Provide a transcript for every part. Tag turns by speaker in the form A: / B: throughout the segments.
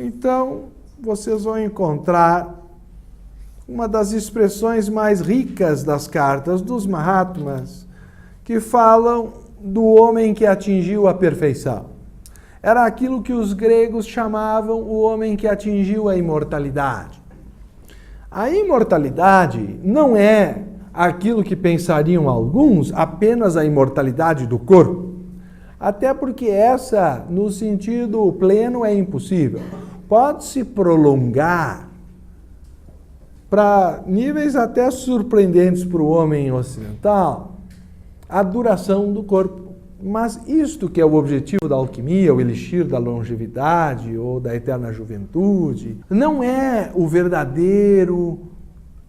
A: Então, vocês vão encontrar uma das expressões mais ricas das cartas dos Mahatmas, que falam do homem que atingiu a perfeição. Era aquilo que os gregos chamavam o homem que atingiu a imortalidade. A imortalidade não é aquilo que pensariam alguns, apenas a imortalidade do corpo. Até porque essa, no sentido pleno, é impossível. Pode-se prolongar para níveis até surpreendentes para o homem ocidental a duração do corpo. Mas isto que é o objetivo da alquimia, o elixir da longevidade ou da eterna juventude, não é o verdadeiro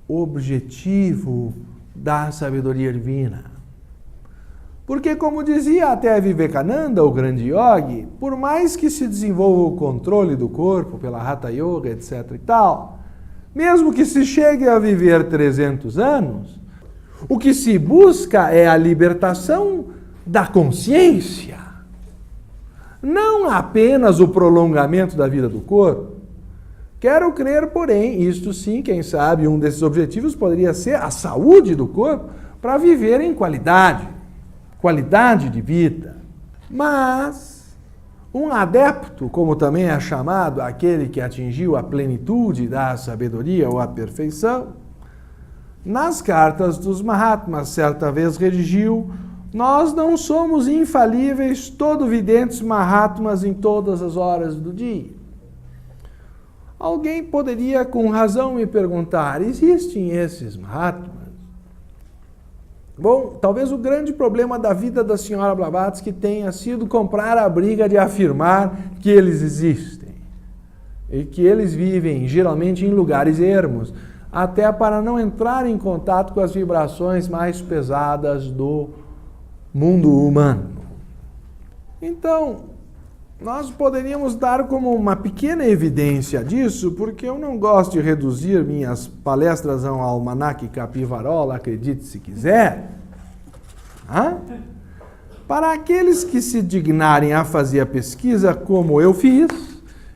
A: objetivo da sabedoria divina. Porque, como dizia até Vivekananda, o grande yogi, por mais que se desenvolva o controle do corpo pela Hatha Yoga, etc. e tal, mesmo que se chegue a viver 300 anos, o que se busca é a libertação da consciência. Não apenas o prolongamento da vida do corpo. Quero crer, porém, isto sim, quem sabe, um desses objetivos poderia ser a saúde do corpo para viver em qualidade de vida. Mas um adepto, como também é chamado aquele que atingiu a plenitude da sabedoria ou a perfeição, nas cartas dos Mahatmas, certa vez redigiu: nós não somos infalíveis, todo-videntes Mahatmas em todas as horas do dia. Alguém poderia com razão me perguntar: existem esses Mahatmas? Bom, talvez o grande problema da vida da senhora Blavatsky tenha sido comprar a briga de afirmar que eles existem e que eles vivem geralmente em lugares ermos, até para não entrar em contato com as vibrações mais pesadas do mundo humano. Então, nós poderíamos dar como uma pequena evidência disso, porque eu não gosto de reduzir minhas palestras a um almanaque Capivarola, acredite se quiser. Para aqueles que se dignarem a fazer a pesquisa como eu fiz,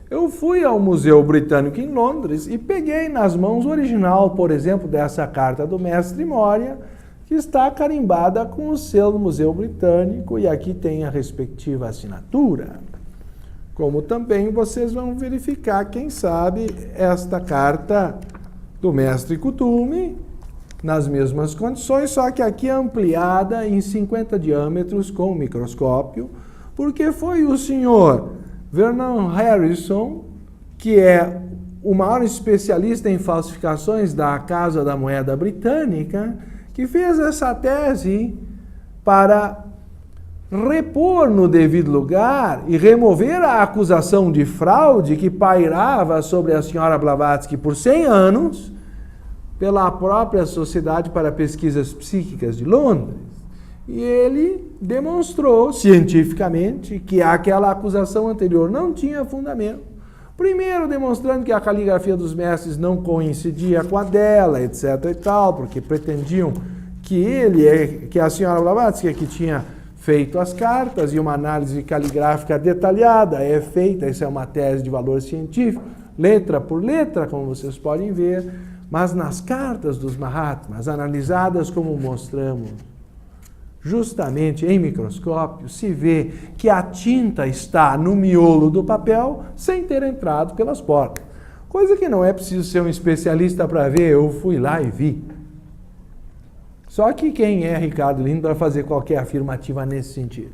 A: eu fui ao Museu Britânico em Londres e peguei nas mãos o original, por exemplo, dessa carta do Mestre Moria, que está carimbada com o selo do Museu Britânico, e aqui tem a respectiva assinatura. Como também vocês vão verificar, quem sabe, esta carta do Mestre Kutume, nas mesmas condições, só que aqui ampliada em 50 diâmetros com o microscópio, porque foi o senhor Vernon Harrison, que é o maior especialista em falsificações da Casa da Moeda Britânica, que fez essa tese para repor no devido lugar e remover a acusação de fraude que pairava sobre a senhora Blavatsky por 100 anos pela própria Sociedade para Pesquisas Psíquicas de Londres. E ele demonstrou cientificamente que aquela acusação anterior não tinha fundamento. Primeiro, demonstrando que a caligrafia dos mestres não coincidia com a dela, etc. e tal, porque pretendiam que a senhora Blavatsky é que tinha feito as cartas, e uma análise caligráfica detalhada é feita. Essa é uma tese de valor científico, letra por letra, como vocês podem ver, mas nas cartas dos Mahatmas, analisadas como mostramos, justamente em microscópio, se vê que a tinta está no miolo do papel sem ter entrado pelas portas. Coisa que não é preciso ser um especialista para ver, eu fui lá e vi. Só que quem é Ricardo Lindo para fazer qualquer afirmativa nesse sentido?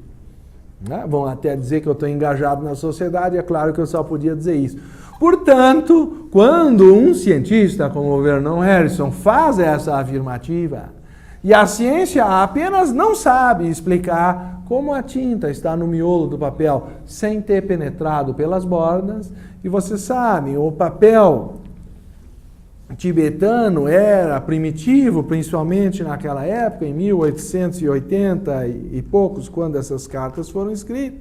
A: Vão até dizer que eu estou engajado na sociedade, é claro que eu só podia dizer isso. Portanto, quando um cientista como o Vernon Harrison faz essa afirmativa, e a ciência apenas não sabe explicar como a tinta está no miolo do papel sem ter penetrado pelas bordas, e vocês sabem, o papel tibetano era primitivo, principalmente naquela época, em 1880 e poucos, quando essas cartas foram escritas,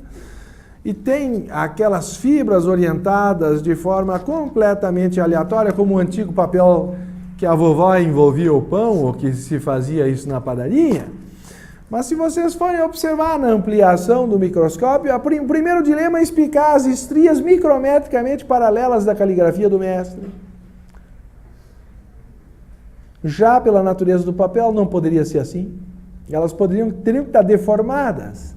A: e tem aquelas fibras orientadas de forma completamente aleatória, como o antigo papel que a vovó envolvia o pão, ou que se fazia isso na padaria. Mas se vocês forem observar na ampliação do microscópio, o primeiro dilema é explicar as estrias micrometricamente paralelas da caligrafia do mestre. Já pela natureza do papel não poderia ser assim. Elas teriam que estar deformadas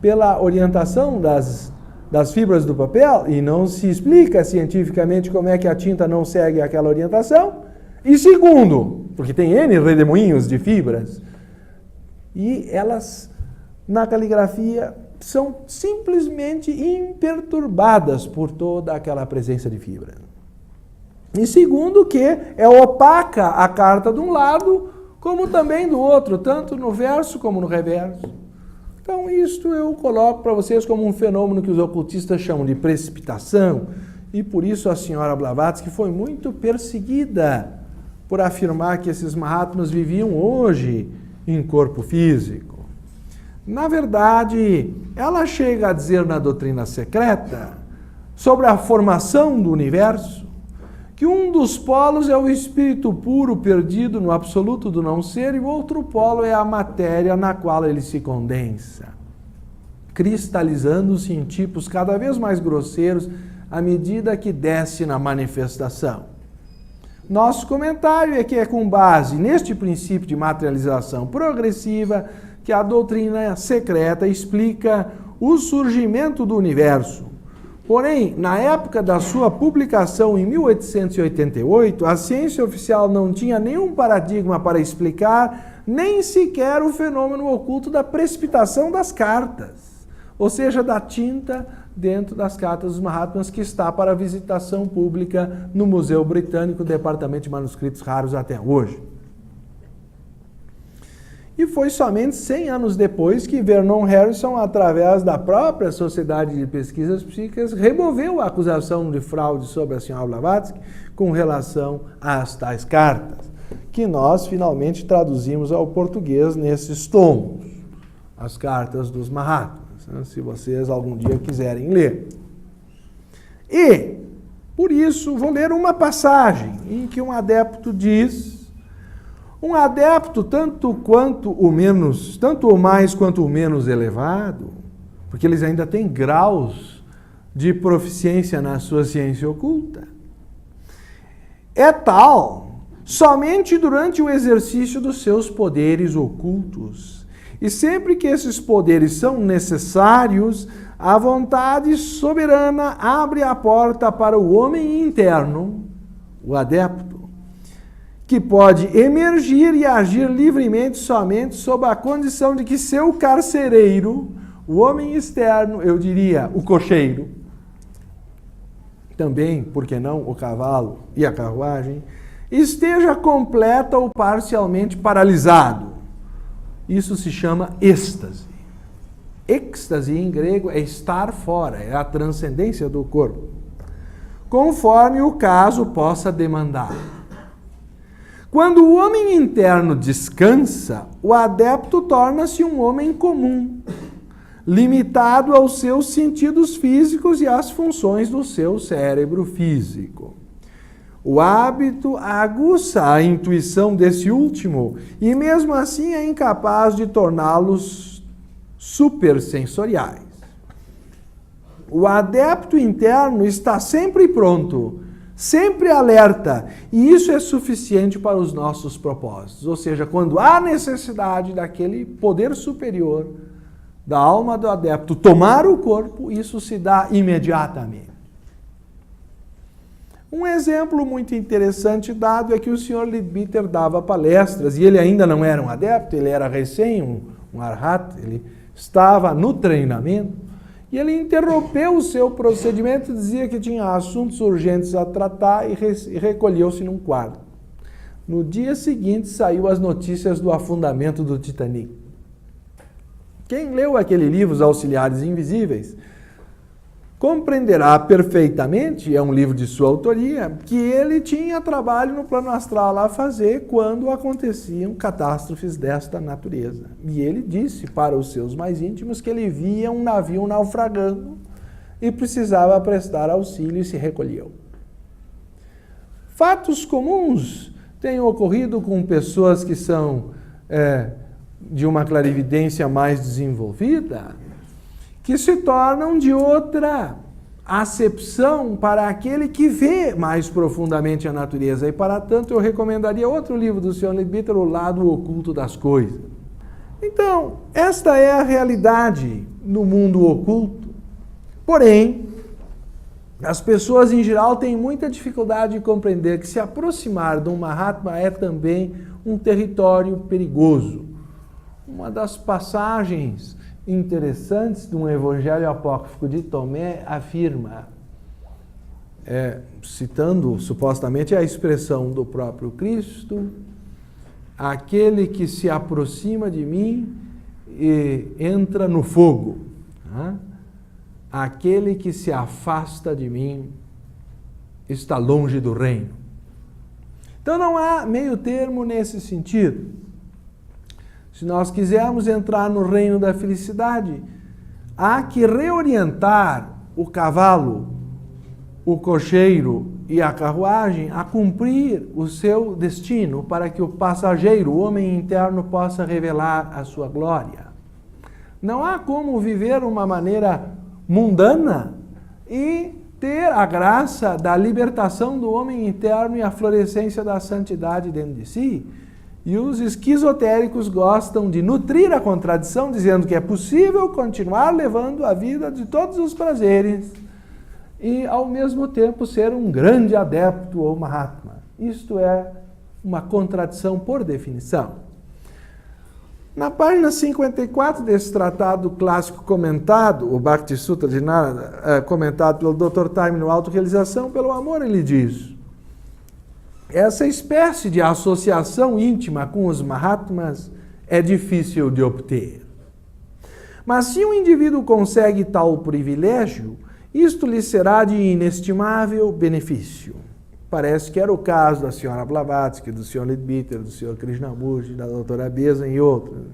A: pela orientação das fibras do papel, e não se explica cientificamente como é que a tinta não segue aquela orientação. E segundo, porque tem N redemoinhos de fibras, e elas, na caligrafia, são simplesmente imperturbadas por toda aquela presença de fibra. E segundo, que é opaca a carta de um lado, como também do outro, tanto no verso como no reverso. Então, isto eu coloco para vocês como um fenômeno que os ocultistas chamam de precipitação, e por isso a senhora Blavatsky foi muito perseguida por afirmar que esses Mahatmas viviam hoje em corpo físico. Na verdade, ela chega a dizer na doutrina secreta, sobre a formação do universo, que um dos polos é o espírito puro perdido no absoluto do não ser, e o outro polo é a matéria na qual ele se condensa, cristalizando-se em tipos cada vez mais grosseiros à medida que desce na manifestação. Nosso comentário é que é com base neste princípio de materialização progressiva que a doutrina secreta explica o surgimento do universo. Porém, na época da sua publicação em 1888, a ciência oficial não tinha nenhum paradigma para explicar nem sequer o fenômeno oculto da precipitação das cartas, ou seja, da tinta dentro das cartas dos Mahatmas, que está para visitação pública no Museu Britânico, Departamento de Manuscritos Raros até hoje. E foi somente 100 anos depois que Vernon Harrison, através da própria Sociedade de Pesquisas Psíquicas, removeu a acusação de fraude sobre a senhora Blavatsky com relação às tais cartas, que nós finalmente traduzimos ao português nesses tomos, as cartas dos Mahatmas, se vocês algum dia quiserem ler. E, por isso, vou ler uma passagem em que um adepto diz: um adepto tanto o mais quanto o menos elevado, porque eles ainda têm graus de proficiência na sua ciência oculta, é tal somente durante o exercício dos seus poderes ocultos. E sempre que esses poderes são necessários, a vontade soberana abre a porta para o homem interno, o adepto, que pode emergir e agir livremente somente sob a condição de que seu carcereiro, o homem externo, eu diria, o cocheiro, também, por que não, o cavalo e a carruagem, esteja completa ou parcialmente paralisado. Isso se chama êxtase. Êxtase em grego é estar fora, é a transcendência do corpo, conforme o caso possa demandar. Quando o homem interno descansa, o adepto torna-se um homem comum, limitado aos seus sentidos físicos e às funções do seu cérebro físico. O hábito aguça a intuição desse último e, mesmo assim, é incapaz de torná-los supersensoriais. O adepto interno está sempre pronto, sempre alerta, e isso é suficiente para os nossos propósitos. Ou seja, quando há necessidade daquele poder superior da alma do adepto tomar o corpo, isso se dá imediatamente. Um exemplo muito interessante dado é que o Sr. Leadbeater dava palestras, e ele ainda não era um adepto, ele era recém um arhat, ele estava no treinamento, e ele interrompeu o seu procedimento e dizia que tinha assuntos urgentes a tratar e recolheu-se num quarto. No dia seguinte saiu as notícias do afundamento do Titanic. Quem leu aquele livro, Os Auxiliares Invisíveis, compreenderá perfeitamente, é um livro de sua autoria, que ele tinha trabalho no plano astral a fazer quando aconteciam catástrofes desta natureza. E ele disse para os seus mais íntimos que ele via um navio naufragando e precisava prestar auxílio e se recolheu. Fatos comuns têm ocorrido com pessoas que são de uma clarividência mais desenvolvida, que se tornam de outra acepção para aquele que vê mais profundamente a natureza. E, para tanto, eu recomendaria outro livro do Sr. Leadbeater, O Lado Oculto das Coisas. Então, esta é a realidade no mundo oculto. Porém, as pessoas em geral têm muita dificuldade de compreender que se aproximar de um Mahatma é também um território perigoso. Uma das passagens interessantes de um evangelho apócrifo de Tomé afirma, citando supostamente a expressão do próprio Cristo: aquele que se aproxima de mim entra no fogo, né? Aquele que se afasta de mim está longe do reino. Então não há meio termo nesse sentido. Se nós quisermos entrar no reino da felicidade, há que reorientar o cavalo, o cocheiro e a carruagem a cumprir o seu destino, para que o passageiro, o homem interno, possa revelar a sua glória. Não há como viver uma maneira mundana e ter a graça da libertação do homem interno e a florescência da santidade dentro de si. E os esquizotéricos gostam de nutrir a contradição, dizendo que é possível continuar levando a vida de todos os prazeres e, ao mesmo tempo, ser um grande adepto ou Mahatma. Isto é uma contradição por definição. Na página 54 desse tratado clássico comentado, o Bhakti Sutra de Narada, comentado pelo Dr. Time no Autorrealização pelo Amor, ele diz: essa espécie de associação íntima com os Mahatmas é difícil de obter. Mas se um indivíduo consegue tal privilégio, isto lhe será de inestimável benefício. Parece que era o caso da senhora Blavatsky, do Sr. Leadbeater, do Sr. Krishnamurti, da doutora Beza e outros.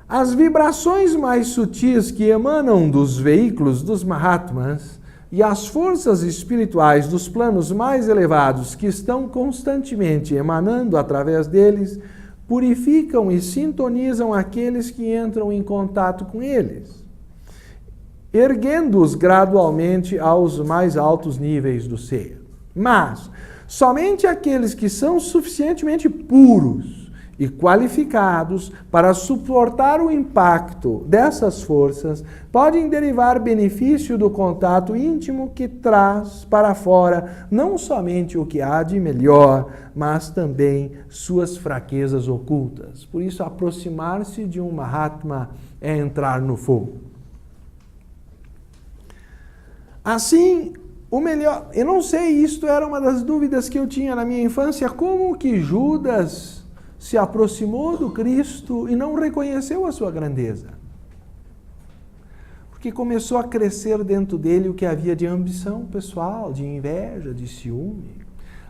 A: As vibrações mais sutis que emanam dos veículos dos Mahatmas e as forças espirituais dos planos mais elevados que estão constantemente emanando através deles, purificam e sintonizam aqueles que entram em contato com eles, erguendo-os gradualmente aos mais altos níveis do ser. Mas somente aqueles que são suficientemente puros e qualificados para suportar o impacto dessas forças podem derivar benefício do contato íntimo que traz para fora não somente o que há de melhor, mas também suas fraquezas ocultas. Por isso, aproximar-se de um Mahatma é entrar no fogo. Assim, o melhor, eu não sei, isto era uma das dúvidas que eu tinha na minha infância, como que Judas se aproximou do Cristo e não reconheceu a sua grandeza? Porque começou a crescer dentro dele o que havia de ambição pessoal, de inveja, de ciúme.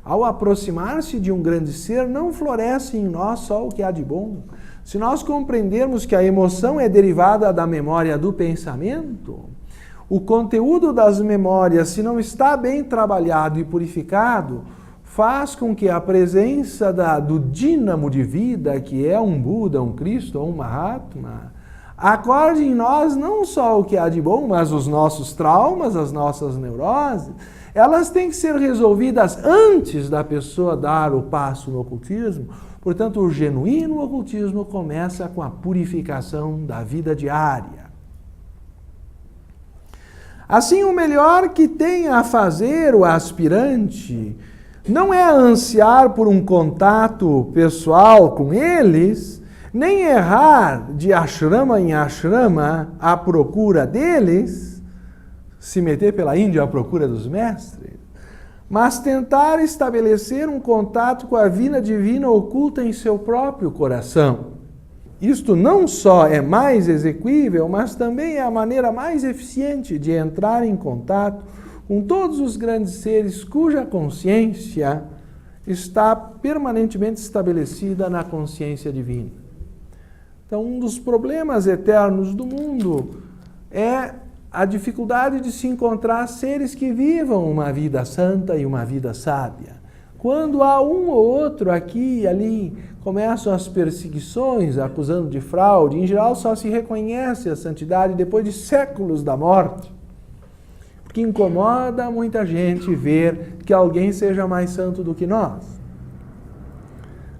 A: Ao aproximar-se de um grande ser, não floresce em nós só o que há de bom. Se nós compreendermos que a emoção é derivada da memória do pensamento, o conteúdo das memórias, se não está bem trabalhado e purificado, faz com que a presença do dínamo de vida, que é um Buda, um Cristo ou um Mahatma, acorde em nós não só o que há de bom, mas os nossos traumas, as nossas neuroses. Elas têm que ser resolvidas antes da pessoa dar o passo no ocultismo. Portanto, o genuíno ocultismo começa com a purificação da vida diária. Assim, o melhor que tem a fazer o aspirante não é ansiar por um contato pessoal com eles, nem errar de ashrama em ashrama à procura deles, se meter pela Índia à procura dos mestres, mas tentar estabelecer um contato com a vida divina oculta em seu próprio coração. Isto não só é mais exequível, mas também é a maneira mais eficiente de entrar em contato com todos os grandes seres cuja consciência está permanentemente estabelecida na consciência divina. Então, um dos problemas eternos do mundo é a dificuldade de se encontrar seres que vivam uma vida santa e uma vida sábia. Quando há um ou outro aqui e ali, começam as perseguições, acusando de fraude, em geral só se reconhece a santidade depois de séculos da morte. Porque incomoda muita gente ver que alguém seja mais santo do que nós.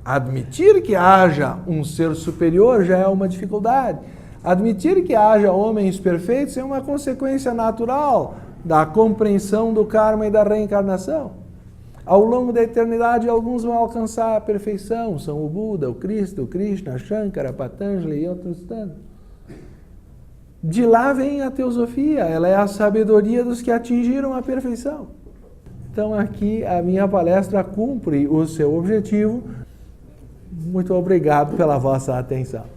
A: Admitir que haja um ser superior já é uma dificuldade. Admitir que haja homens perfeitos é uma consequência natural da compreensão do karma e da reencarnação. Ao longo da eternidade, alguns vão alcançar a perfeição. São o Buda, o Cristo, o Krishna, Shankara, Patanjali e outros tantos. De lá vem a teosofia. Ela é a sabedoria dos que atingiram a perfeição. Então aqui a minha palestra cumpre o seu objetivo. Muito obrigado pela vossa atenção.